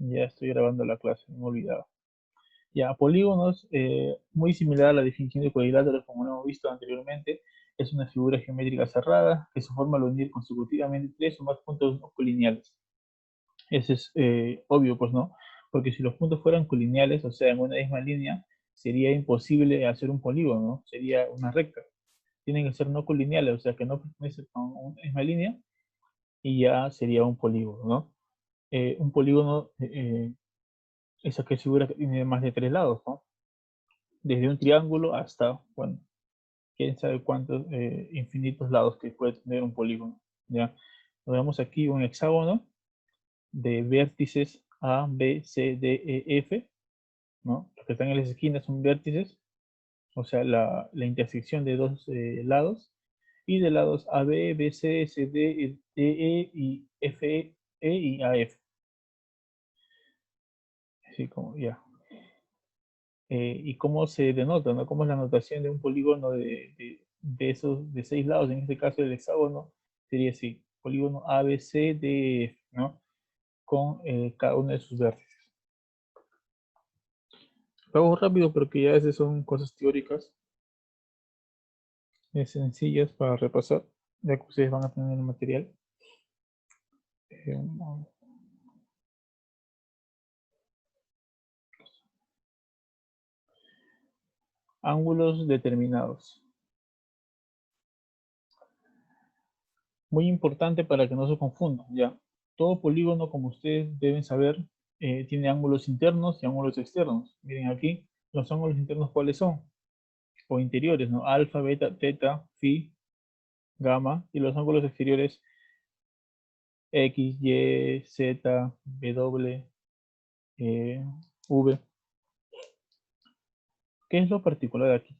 Ya estoy grabando la clase, me he olvidado. Ya, polígonos, muy similar a la definición de cuadriláteros como lo hemos visto anteriormente, es una figura geométrica cerrada que se forma al unir consecutivamente tres o más puntos no colineales. Ese es obvio, pues no, porque si los puntos fueran colineales, o sea, en una misma línea, sería imposible hacer un polígono, ¿no? Sería una recta. Tienen que ser no colineales, o sea, que no pertenecen a una misma línea y ya sería un polígono, ¿no? Un polígono es aquella figura que tiene más de tres lados, ¿no? Desde un triángulo hasta, bueno, quién sabe cuántos infinitos lados que puede tener un polígono, ¿ya? Vemos aquí un hexágono de vértices A, B, C, D, E, F, ¿no? Los que están en las esquinas son vértices, o sea, la intersección de dos lados, y de lados A, B, B, C, C, D, E, E y F, E y A, F. Así como, ya. Y cómo se denota, ¿no? Cómo es la notación de un polígono de esos, de seis lados, en este caso el hexágono, sería así, polígono A, B, C, D, F, ¿no? Con cada uno de sus vértices. Lo hago rápido porque ya esas son cosas teóricas, sencillas para repasar, ya que ustedes van a tener el material. Eh, ángulos determinados. Muy importante para que no se confundan, ¿ya? Todo polígono, como ustedes deben saber, tiene ángulos internos y ángulos externos. Miren aquí, los ángulos internos, ¿cuáles son? O interiores, ¿no? Alfa, beta, teta, phi, gamma. Y los ángulos exteriores, X, Y, Z, W, V. ¿Qué es lo particular aquí?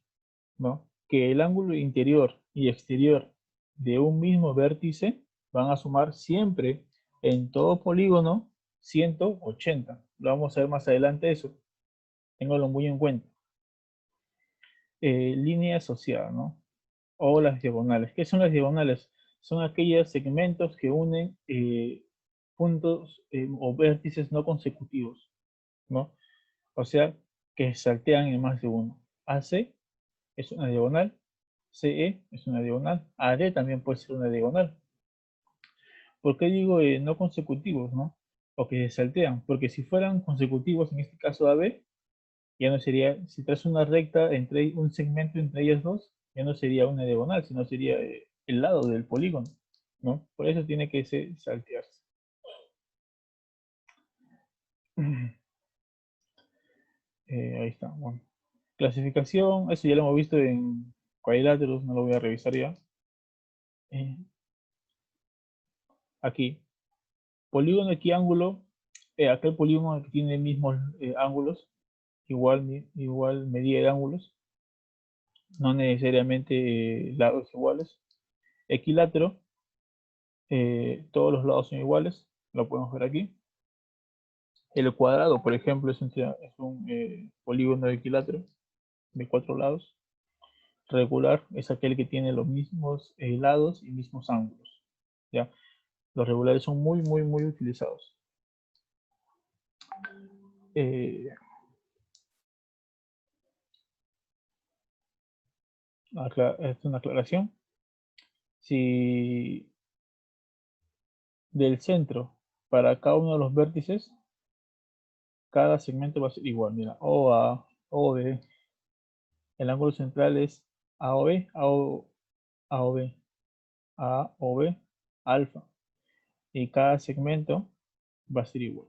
¿No? Que el ángulo interior y exterior de un mismo vértice van a sumar siempre en todo polígono 180. Lo vamos a ver más adelante eso. Ténganlo muy en cuenta. Línea asociada, ¿no? O las diagonales. ¿Qué son las diagonales? Son aquellos segmentos que unen puntos o vértices no consecutivos, ¿no? O sea, que saltean en más de uno. AC es una diagonal, CE es una diagonal, AD también puede ser una diagonal. ¿Por qué digo no consecutivos, no? O que se saltean, porque si fueran consecutivos, en este caso AB, ya no sería, si traes una recta entre un segmento entre ellas dos, ya no sería una diagonal, sino sería el lado del polígono, ¿no? Por eso tiene que saltearse. Ahí está, bueno. Clasificación, eso ya lo hemos visto en cuadriláteros, no lo voy a revisar ya. Aquí, polígono equiángulo, aquel polígono que tiene mismos ángulos, igual medida de ángulos, no necesariamente lados iguales. Equilátero, todos los lados son iguales, lo podemos ver aquí. El cuadrado, por ejemplo, es un polígono equilátero de cuatro lados. Regular es aquel que tiene los mismos lados y mismos ángulos. ¿Ya? Los regulares son muy utilizados. Es una aclaración. Si del centro para cada uno de los vértices, cada segmento va a ser igual. Mira, OA, OB, el ángulo central es AOB, AOB, AOB, alfa. Y cada segmento va a ser igual.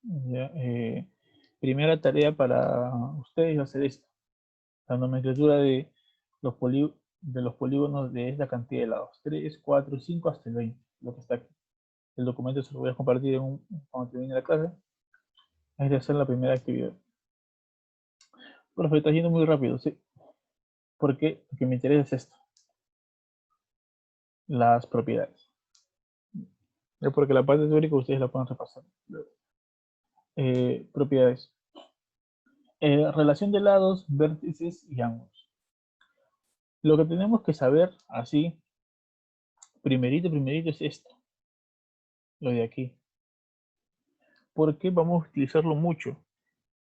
¿Ya? Primera tarea para ustedes va a ser esto. La nomenclatura de los polígonos de esta cantidad de lados. 3, 4, 5 hasta el 20, lo que está aquí. El documento se lo voy a compartir cuando termine la clase. Es de hacer la primera actividad. Profe, está yendo muy rápido, sí. ¿Por qué? Porque me interesa es esto. Las propiedades. Es porque la parte teórica ustedes la pueden repasar. Propiedades. Relación de lados, vértices y ángulos. Lo que tenemos que saber, así, primerito es esto. Lo de aquí. porque vamos a utilizarlo mucho.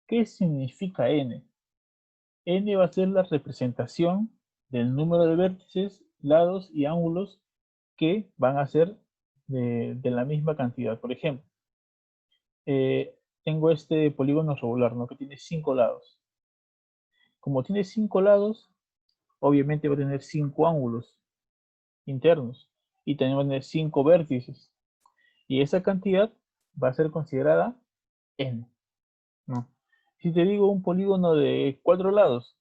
¿Qué significa n? N va a ser la representación del número de vértices, lados y ángulos que van a ser de la misma cantidad. Por ejemplo, tengo este polígono regular, ¿no? Que tiene 5 lados. Como tiene 5 lados, obviamente va a tener 5 ángulos internos y también va a tener 5 vértices. Y esa cantidad va a ser considerada n, ¿no? Si te digo un polígono de 4 lados,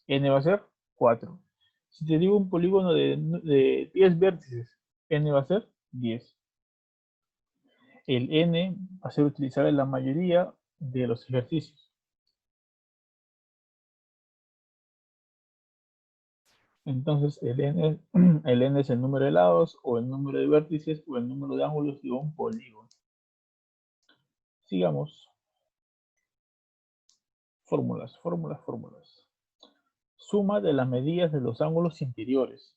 n va a ser 4. Si te digo un polígono de 10 vértices, n va a ser 10. El n va a ser utilizado en la mayoría de los ejercicios. Entonces, el n es el número de lados, o el número de vértices, o el número de ángulos de un polígono. Sigamos. Fórmulas, fórmulas, fórmulas. Suma de las medidas de los ángulos interiores.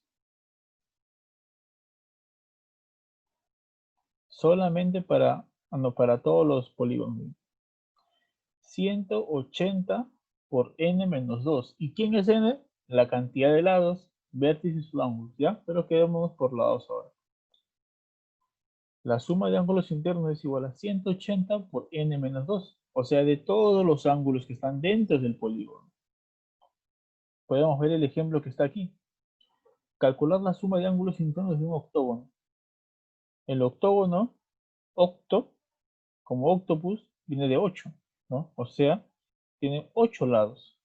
Solamente para todos los polígonos. 180 por n menos 2. ¿Y quién es n? La cantidad de lados, vértices o ángulos, ¿ya? Pero quedémonos por lados ahora. La suma de ángulos internos es igual a 180 por n menos 2. O sea, de todos los ángulos que están dentro del polígono. Podemos ver el ejemplo que está aquí. Calcular la suma de ángulos internos de un octógono. El octógono, octo, como octopus, viene de 8, ¿no? O sea, tiene 8 lados.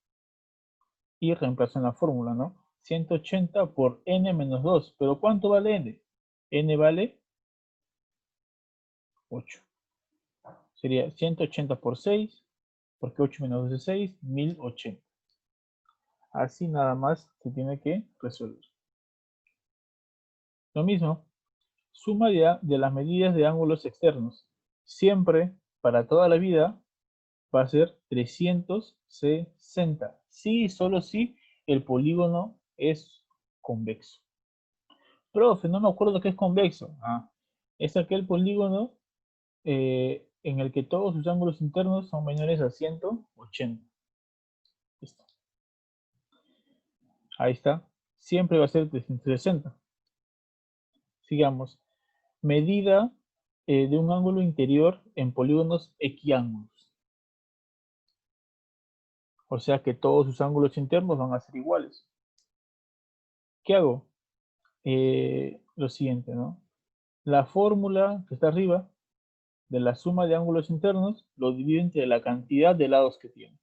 Y reemplazo en la fórmula, ¿no? 180 por n menos 2. ¿Pero cuánto vale n? N vale 8. Sería 180 por 6, porque 8 menos 2 es 6, 1080. Así nada más se tiene que resolver. Lo mismo, suma de las medidas de ángulos externos. Siempre, para toda la vida, va a ser 360. Sí, solo si el polígono es convexo. Profe, no me acuerdo qué es convexo. Es aquel polígono en el que todos sus ángulos internos son menores a 180. Listo. Ahí está. Siempre va a ser 360. Sigamos. Medida de un ángulo interior en polígonos equiángulos. O sea que todos sus ángulos internos van a ser iguales. ¿Qué hago? Lo siguiente, ¿no? La fórmula que está arriba de la suma de ángulos internos lo divido entre la cantidad de lados que tiene.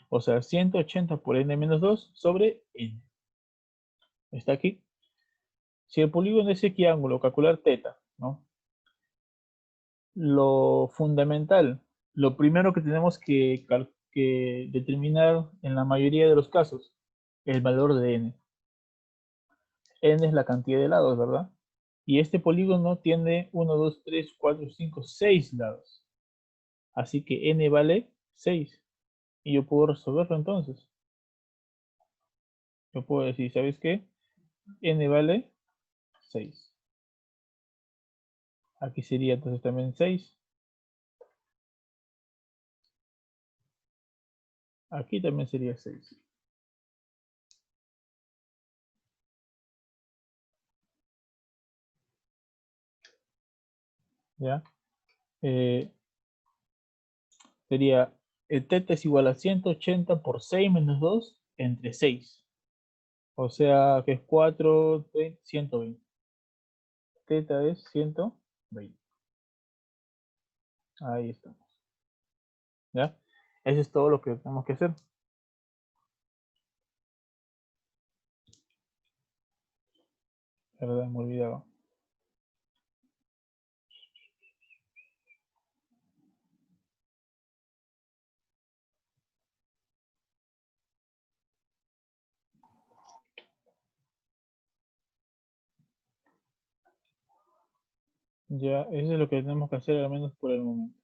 O sea, 180 por n menos 2 sobre n. Está aquí. Si el polígono es equiángulo, calcular teta, ¿no? Lo fundamental, lo primero que tenemos que determinar en la mayoría de los casos, el valor de n. N es la cantidad de lados, ¿verdad? Y este polígono tiene 1, 2, 3, 4, 5, 6 lados. Así que n vale 6. Y yo puedo resolverlo entonces. Yo puedo decir, ¿sabes qué? N vale 6. Aquí sería entonces también 6. Aquí también sería 6. ¿Ya? Sería, el teta es igual a 180 por 6 menos 2 entre 6. O sea que es 4, 120. Teta es 120. Ahí estamos. ¿Ya? Eso es todo lo que tenemos que hacer. ¿Verdad? Me olvidaba. Ya, eso es lo que tenemos que hacer al menos por el momento.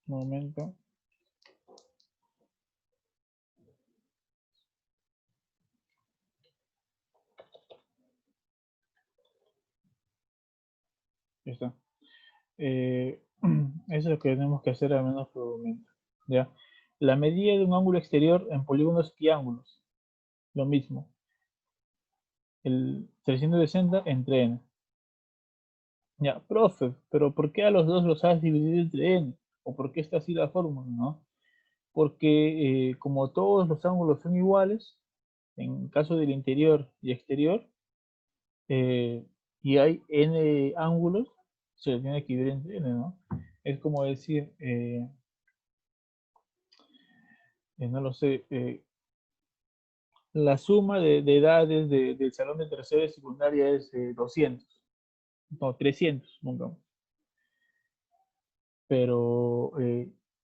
Un momento. Ya está. Eso es lo que tenemos que hacer al menos por el momento. ¿Ya? La medida de un ángulo exterior en polígonos y ángulos. Lo mismo. El 360 entre n. Ya, profe, pero ¿por qué a los dos los has dividido entre n? ¿O por qué está así la fórmula, no? Porque como todos los ángulos son iguales, en caso del interior y exterior, eh, y hay n ángulos, se le tiene que dividir entre n, ¿no? Es como decir, no lo sé, la suma de edades del salón de tercera y secundaria es 200, no, 300, pongamos. Pero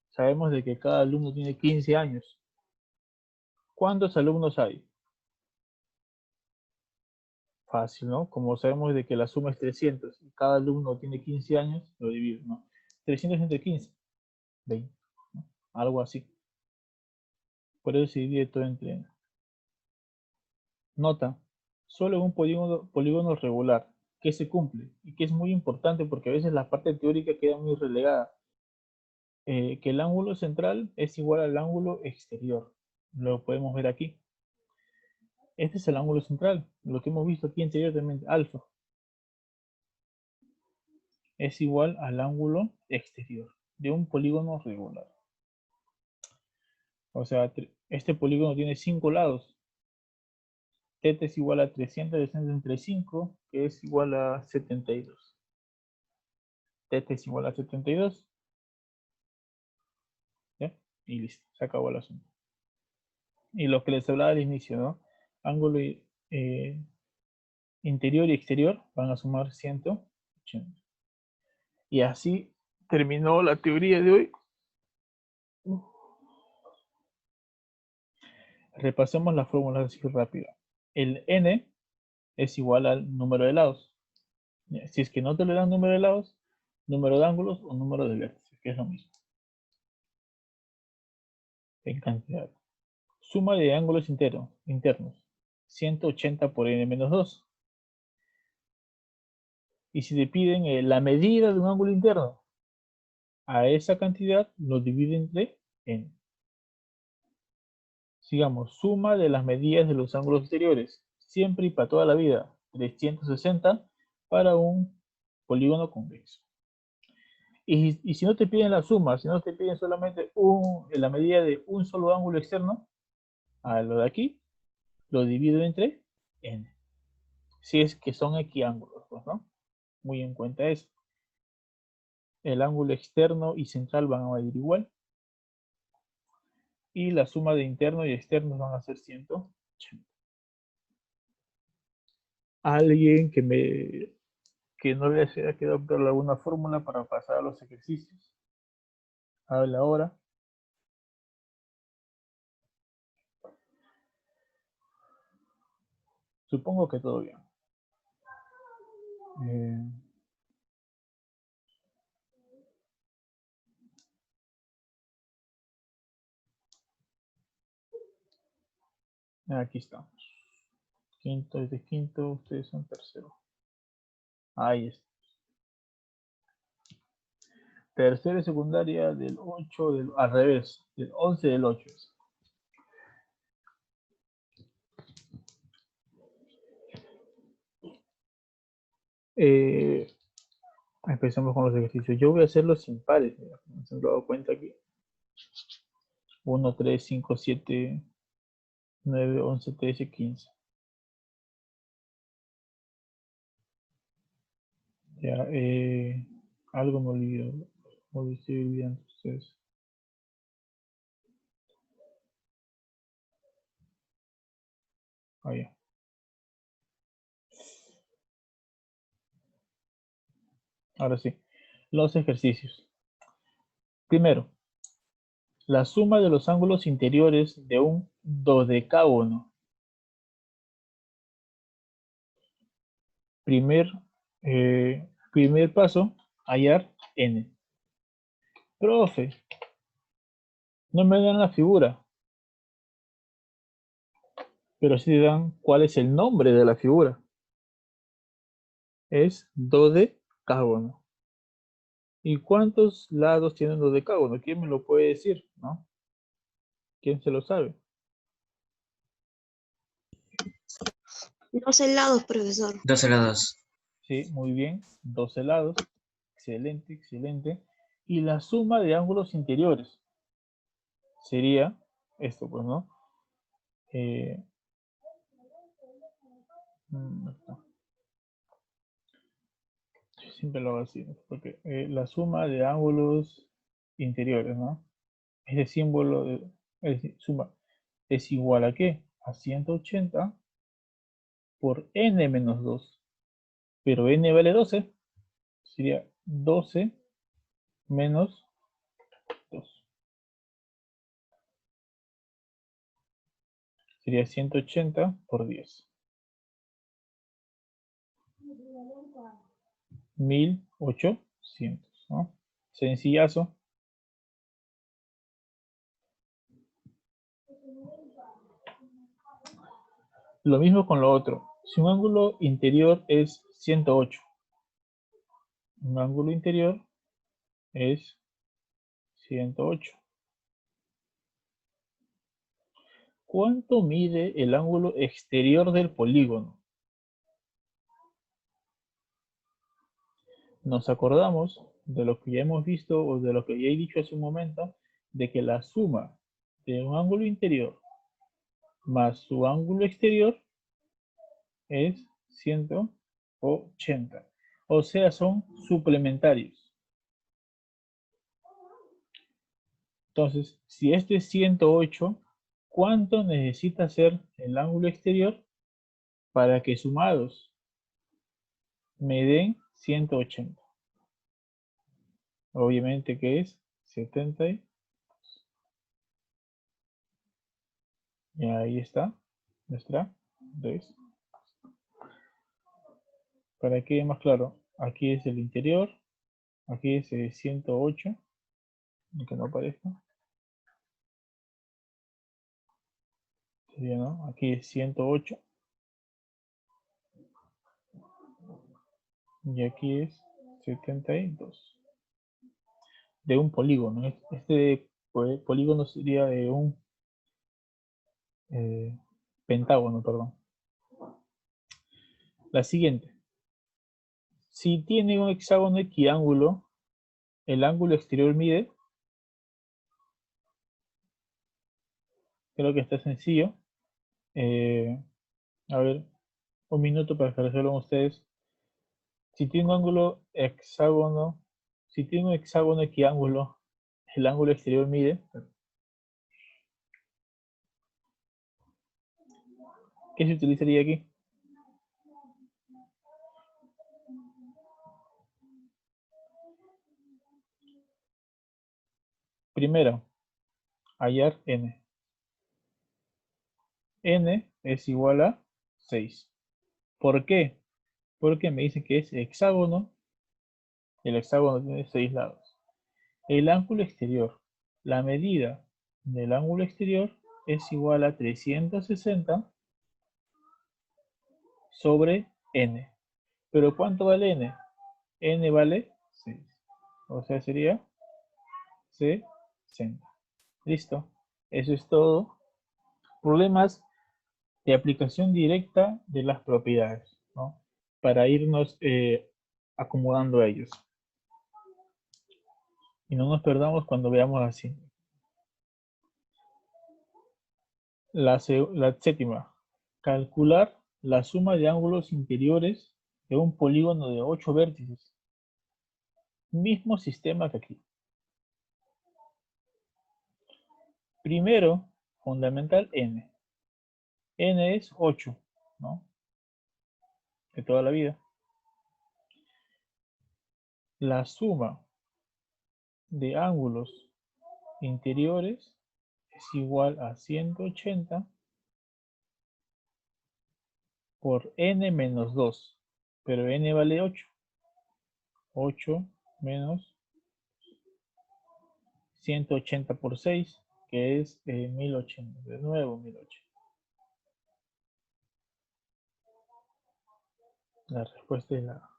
sabemos de que cada alumno tiene 15 años. ¿Cuántos alumnos hay? Fácil, ¿no? Como sabemos de que la suma es 300 y cada alumno tiene 15 años, lo divido, ¿no? 300 entre 15, 20, ¿no? Algo así. Por eso se divide todo entre n. Nota, solo en un polígono regular, que se cumple y que es muy importante porque a veces la parte teórica queda muy relegada. Que el ángulo central es igual al ángulo exterior. Lo podemos ver aquí. Este es el ángulo central, lo que hemos visto aquí anteriormente, alfa. Es igual al ángulo exterior de un polígono regular. O sea, este polígono tiene 5 lados. Θ es igual a 360 entre 5, que es igual a 72. Θ es igual a 72. ¿Ya? Y listo, se acabó el asunto. Y lo que les hablaba al inicio, ¿no? Ángulo interior y exterior van a sumar 180. Y así terminó la teoría de hoy. Repasemos las fórmulas así rápido. El n es igual al número de lados. Si es que no te le dan número de lados, número de ángulos o número de vértices, que es lo mismo. En cantidad. Suma de ángulos internos. 180 por n menos 2. Y si te piden la medida de un ángulo interno, a esa cantidad lo divide entre n. Sigamos, suma de las medidas de los ángulos exteriores, siempre y para toda la vida, 360 para un polígono convexo. Y si no te piden la suma, si no te piden solamente la medida de un solo ángulo externo, a lo de aquí, lo divido entre n. Si es que son equiángulos, pues, ¿no? Muy en cuenta eso. El ángulo externo y central van a medir igual. Y la suma de interno y externos van a ser 180. Alguien que no le haya quedado claro alguna fórmula para pasar a los ejercicios. Habla ahora. Supongo que todo bien. Aquí estamos. Quinto es de quinto, ustedes son tercero. Ahí está. Tercera y secundaria del 8, al revés, del 11 del 8. Empezamos con los ejercicios. Yo voy a hacer los impares. Se han dado cuenta aquí. 1, 3, 5, 7, 9, 11, 13, 15. Ya, algo me olvidó. Me estoy olvidando ustedes. Ah, ya. Ahora sí. Los ejercicios. Primero, la suma de los ángulos interiores de un dodecágono. Primer Primer paso, hallar n. Profe, no me dan la figura, pero sí dan cuál es el nombre de la figura. Es dodecágono. ¿Y cuántos lados tiene un dodecágono? ¿Quién me lo puede decir? ¿No? ¿Quién se lo sabe? 12 lados, profesor. 12 lados. Sí, muy bien. 12 lados. Excelente, excelente. Y la suma de ángulos interiores sería esto, pues, ¿no? Siempre lo hago así, ¿no? Porque la suma de ángulos interiores, ¿no? Ese símbolo de suma es igual a ¿qué? A 180 por n menos 2. Pero n vale 12. Sería 12 menos 2. Sería 180 por 10. 1800, ¿no? Sencillazo. Lo mismo con lo otro. Si un ángulo interior es 108, un ángulo interior es 108. ¿Cuánto mide el ángulo exterior del polígono? Nos acordamos de lo que ya hemos visto o de lo que ya he dicho hace un momento, de que la suma de un ángulo interior más su ángulo exterior es 180. O sea, son suplementarios. Entonces, si este es 108, ¿cuánto necesita ser el ángulo exterior para que sumados me den 180? Obviamente que es 70. Y ahí está nuestra 2. Para que quede más claro, aquí es el interior, aquí es el 108, aunque no aparezca. Sería, ¿no? Aquí es 108. Y aquí es 72. De un polígono. Este polígono sería de un pentágono, perdón. La siguiente. Si tiene un hexágono equiángulo, el ángulo exterior mide. Creo que está sencillo. A ver, un minuto para que resuelvan ustedes. Si tiene un ángulo hexágono, si tiene un hexágono equiángulo, el ángulo exterior mide. ¿Qué se utilizaría aquí? Primero, hallar n. N es igual a 6. ¿Por qué? Porque me dice que es hexágono. El hexágono tiene 6 lados. El ángulo exterior. La medida del ángulo exterior es igual a 360 sobre n. ¿Pero cuánto vale n? N vale 6. O sea, sería 60. Listo. Eso es todo. Problemas de aplicación directa de las propiedades, ¿no? Para irnos acomodando a ellos. Y no nos perdamos cuando veamos así. La séptima. Calcular la suma de ángulos interiores de un polígono de 8 vértices. Mismo sistema que aquí. Primero, fundamental n. N es 8, ¿no? De toda la vida. La suma de ángulos interiores es igual a 180 por n menos 2. Pero n vale 8. 8 menos 180 por 6, que es 1080. De nuevo 1080. La respuesta es la A.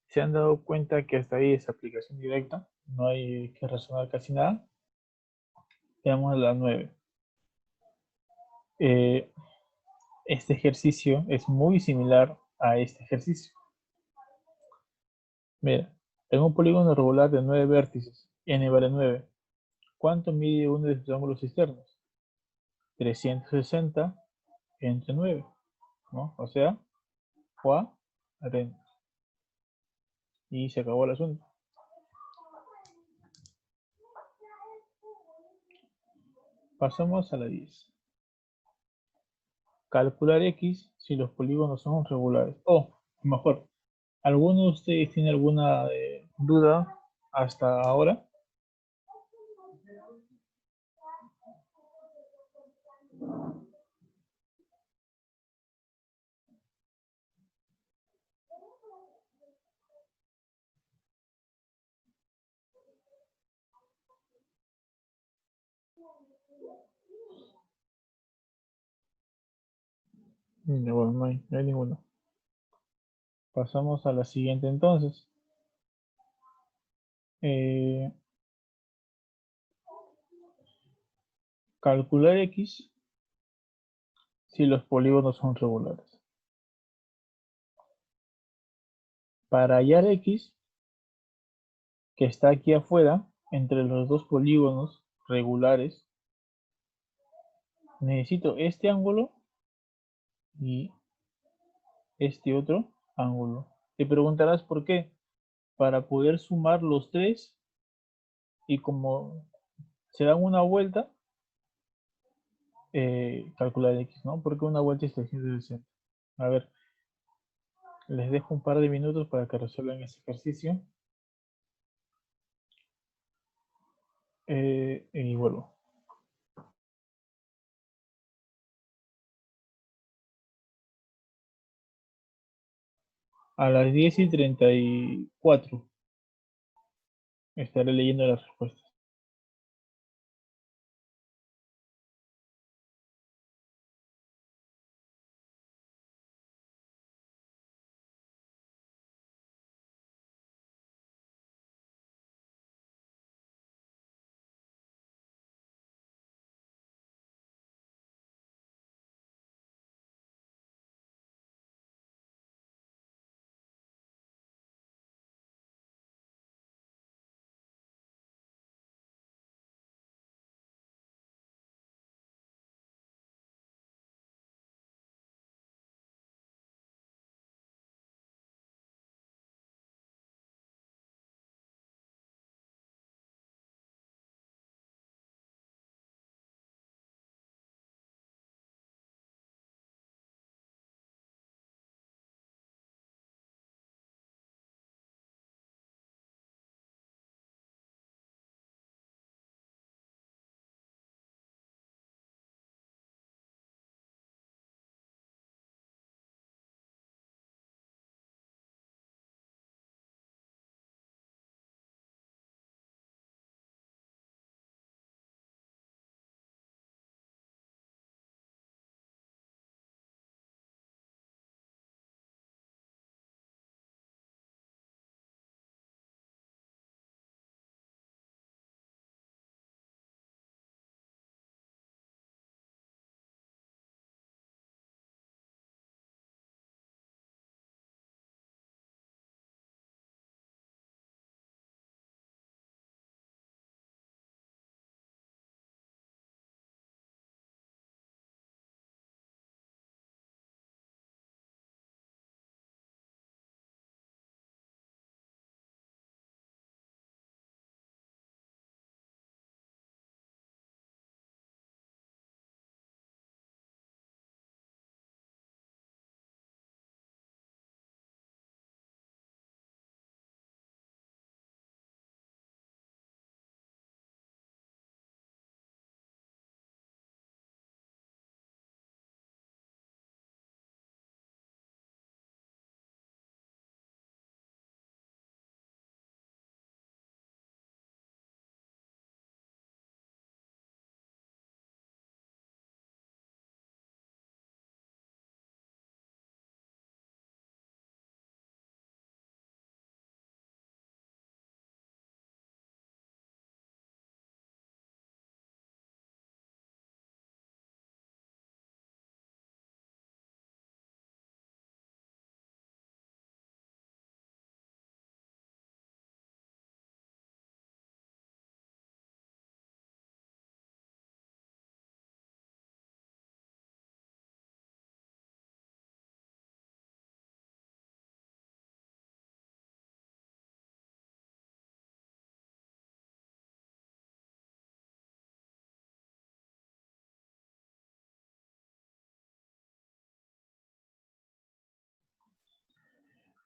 ¿Se han dado cuenta que hasta ahí es aplicación directa? No hay que razonar casi nada. Veamos la 9. Eh, este ejercicio es muy similar a este ejercicio. Mira, tengo un polígono regular de 9 vértices, n vale 9. ¿Cuánto mide uno de sus ángulos externos? 360 entre 9, ¿no? O sea, 40. Y se acabó el asunto. Pasamos a la 10. Calcular x si los polígonos son regulares. O, mejor, ¿alguno de ustedes tiene alguna duda hasta ahora? Bueno, no hay ninguno. Pasamos a la siguiente entonces. Eh, calcular x si los polígonos son regulares. Para hallar x, que está aquí afuera, entre los dos polígonos regulares, necesito este ángulo y este otro ángulo. Te preguntarás por qué. Para poder sumar los tres y como se dan una vuelta, calcular x, ¿no? Porque una vuelta es 360. A ver, les dejo un par de minutos para que resuelvan ese ejercicio. Y vuelvo. A las 10:34 estaré leyendo las respuestas.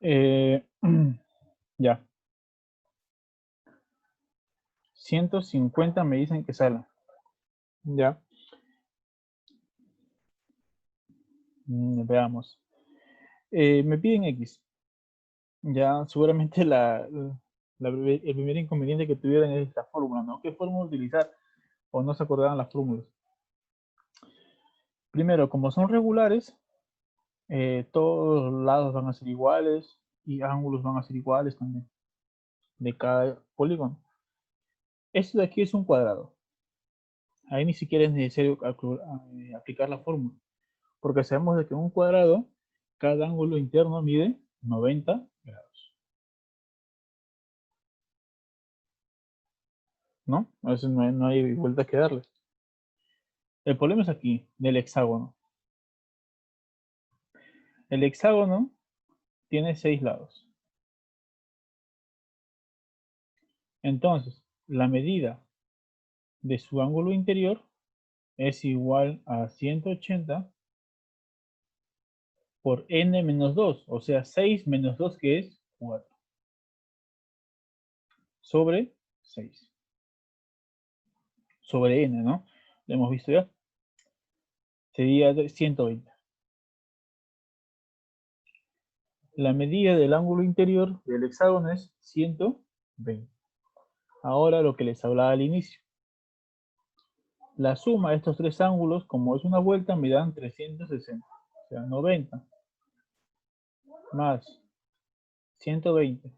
Ya. 150 me dicen que sale. Ya. Veamos. Me piden X. Ya, seguramente el primer inconveniente que tuvieran es esta fórmula, ¿no? ¿Qué fórmula utilizar? O no se acordaban las fórmulas. Primero, como son regulares, todos los lados van a ser iguales y ángulos van a ser iguales también de cada polígono. Esto de aquí es un cuadrado. Ahí ni siquiera es necesario aplicar la fórmula, porque sabemos de que en un cuadrado cada ángulo interno mide 90 grados, ¿no? Eso no hay vuelta que darle. El problema es aquí, del hexágono. El hexágono tiene 6 lados. Entonces, la medida de su ángulo interior es igual a 180 por n menos 2, o sea, 6 menos 2, que es 4, sobre 6, sobre n, ¿no? Lo hemos visto ya. Sería 120. La medida del ángulo interior del hexágono es 120. Ahora lo que les hablaba al inicio. La suma de estos tres ángulos, como es una vuelta, me dan 360. O sea, 90 más 120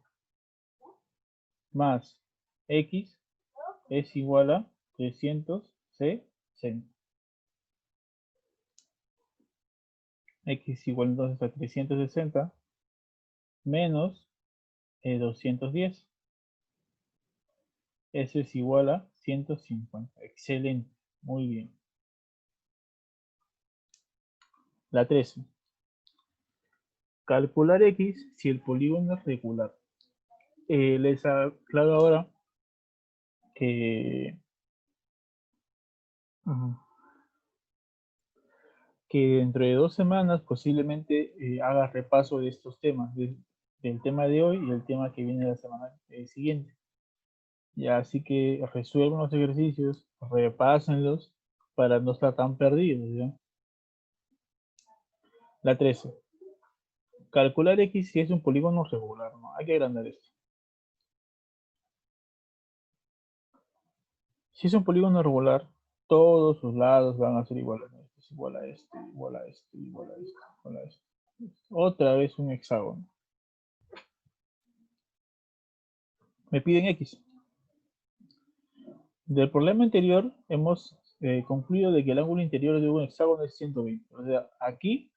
más x es igual a 360. X igual entonces a 360 menos 210. Eso es igual a 150. Excelente. Muy bien. La 13. Calcular X si el polígono es regular. Les aclaro ahora que, que dentro de 2 semanas posiblemente haga repaso de estos temas, del tema de hoy y el tema que viene la semana siguiente. Ya, así que resuelvan los ejercicios, repásenlos para no estar tan perdidos, ¿ya? La 13. Calcular X si es un polígono regular, ¿no? Hay que agrandar esto. Si es un polígono regular, todos sus lados van a ser iguales. Esto es igual a este, igual a este, igual a este, igual a este. Otra vez un hexágono. Me piden X. Del problema anterior hemos concluido de que el ángulo interior de un hexágono es 120. O sea, aquí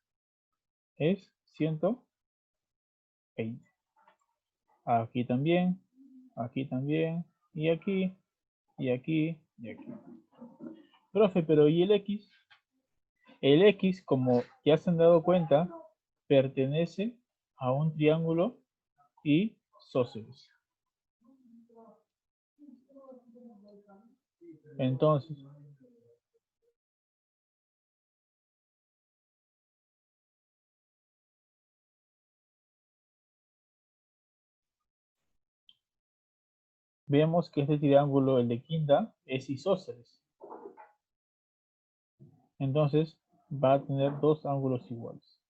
es 120. Aquí también, y aquí, y aquí, y aquí. Profe, pero ¿y el X? El X, como ya se han dado cuenta, pertenece a un triángulo isósceles. Entonces, vemos que este triángulo, el de quinta, es isósceles. Entonces, va a tener dos ángulos iguales.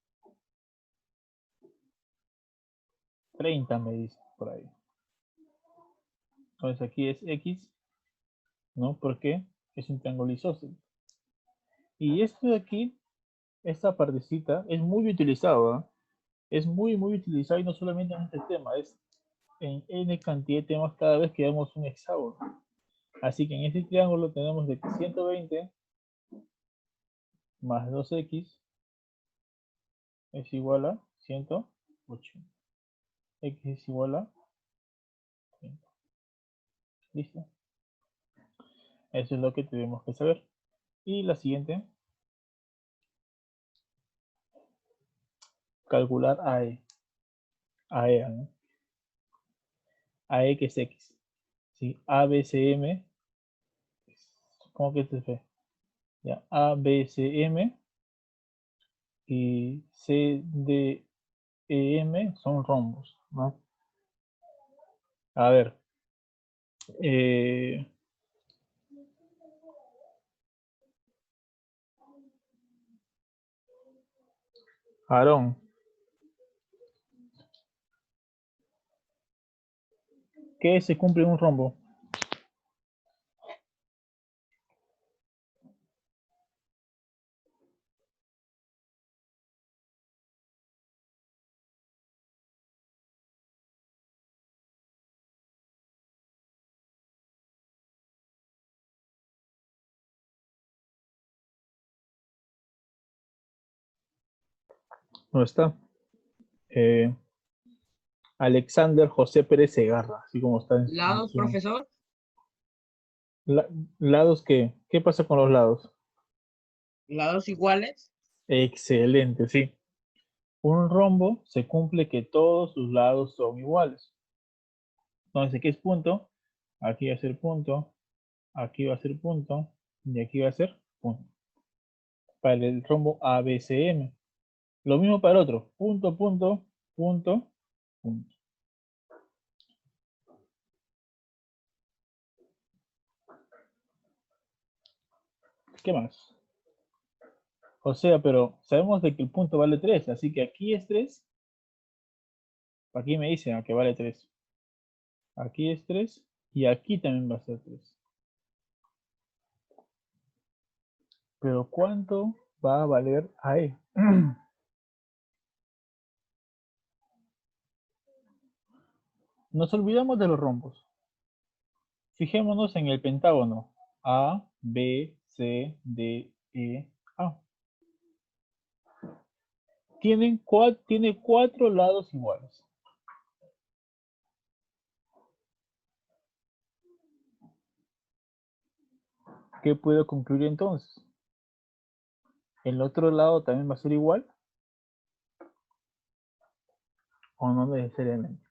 30 me dice por ahí. Entonces aquí es X, ¿no? Porque es un triángulo isósceles. Y esto de aquí, esta partecita, es muy utilizado, ¿eh? Es muy utilizado, y no solamente en este tema, es en N cantidad de temas cada vez que vemos un hexágono. Así que en este triángulo tenemos de que 120 más 2x es igual a 180. X es igual a 30. ¿Listo? Eso es lo que tenemos que saber. Y la siguiente, calcular AE. AE, ¿no? AE que es X. ¿Sí? ABCM, ¿cómo que se ve? Ya, ABCM y CDE M son rombos, ¿no? A ver. Eh, Aarón, ¿qué se cumple en un rombo? ¿Dónde está? Eh, Alexander José Pérez Segarra, así como está en Lados, su... profesor. ¿Lados qué? ¿Qué pasa con los lados? Lados iguales. Excelente, sí. Un rombo se cumple que todos sus lados son iguales. Entonces, ¿qué es punto? Aquí va a ser punto, aquí va a ser punto, y aquí va a ser punto. Para el rombo ABCM. Lo mismo para el otro. Punto, punto, punto, punto. ¿Qué más? O sea, pero sabemos de que el punto vale 3, así que aquí es 3. Aquí me dicen que vale 3. Aquí es 3 y aquí también va a ser 3. Pero ¿cuánto va a valer AE? Nos olvidamos de los rombos. Fijémonos en el pentágono. A, B, C, D, E, A. Tiene 4 lados iguales. ¿Qué puedo concluir entonces? ¿El otro lado también va a ser igual? ¿O no necesariamente?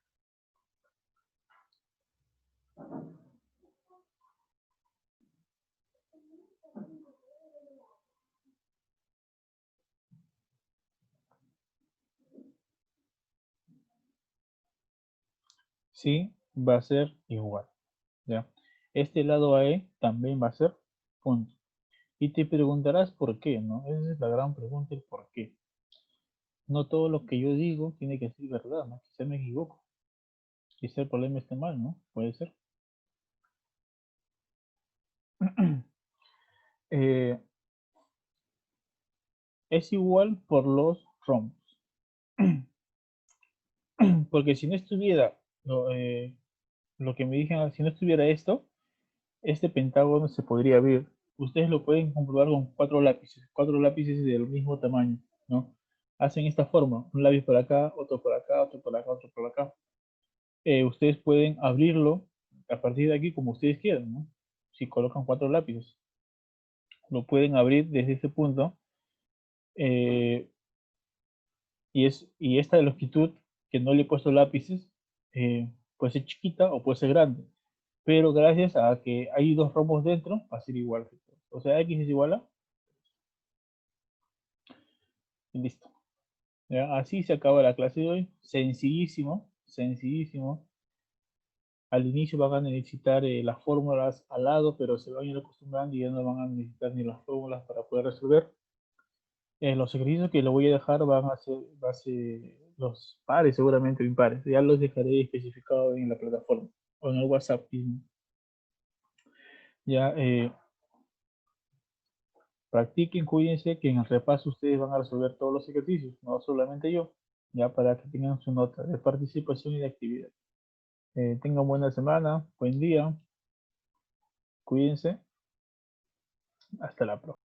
Sí, va a ser igual. ¿Ya? Este lado AE también va a ser punto. Y te preguntarás por qué, ¿no? Esa es la gran pregunta, el por qué. No todo lo que yo digo tiene que ser verdad, ¿no? Quizá me equivoco. Quizá el problema esté mal, ¿no? Puede ser. Eh, es igual por los rombos. Porque si no estuviera lo que me dijeron, si no estuviera esto, este pentágono se podría abrir. Ustedes lo pueden comprobar con 4 lápices del mismo tamaño, ¿no? Hacen esta forma, un lápiz por acá, otro por acá, otro por acá, otro por acá. Ustedes pueden abrirlo a partir de aquí como ustedes quieran, ¿no? Si colocan 4 lápices, lo pueden abrir desde este punto eh, y esta de longitud que no le he puesto lápices puede ser chiquita o puede ser grande, pero gracias a que hay 2 rombos dentro va a ser igual. O sea, X es igual a y listo. ¿Ya? Así se acaba la clase de hoy. Sencillísimo, sencillísimo. Al inicio van a necesitar las fórmulas al lado, pero se van a ir acostumbrando y ya no van a necesitar ni las fórmulas para poder resolver. Los ejercicios que les voy a dejar va a ser los pares, seguramente o impares. Ya los dejaré especificados en la plataforma o en el WhatsApp mismo. Ya practiquen, cuídense, que en el repaso ustedes van a resolver todos los ejercicios, no solamente yo, ya para que tengan su nota de participación y de actividad. Tengan buena semana, buen día, cuídense, hasta la próxima.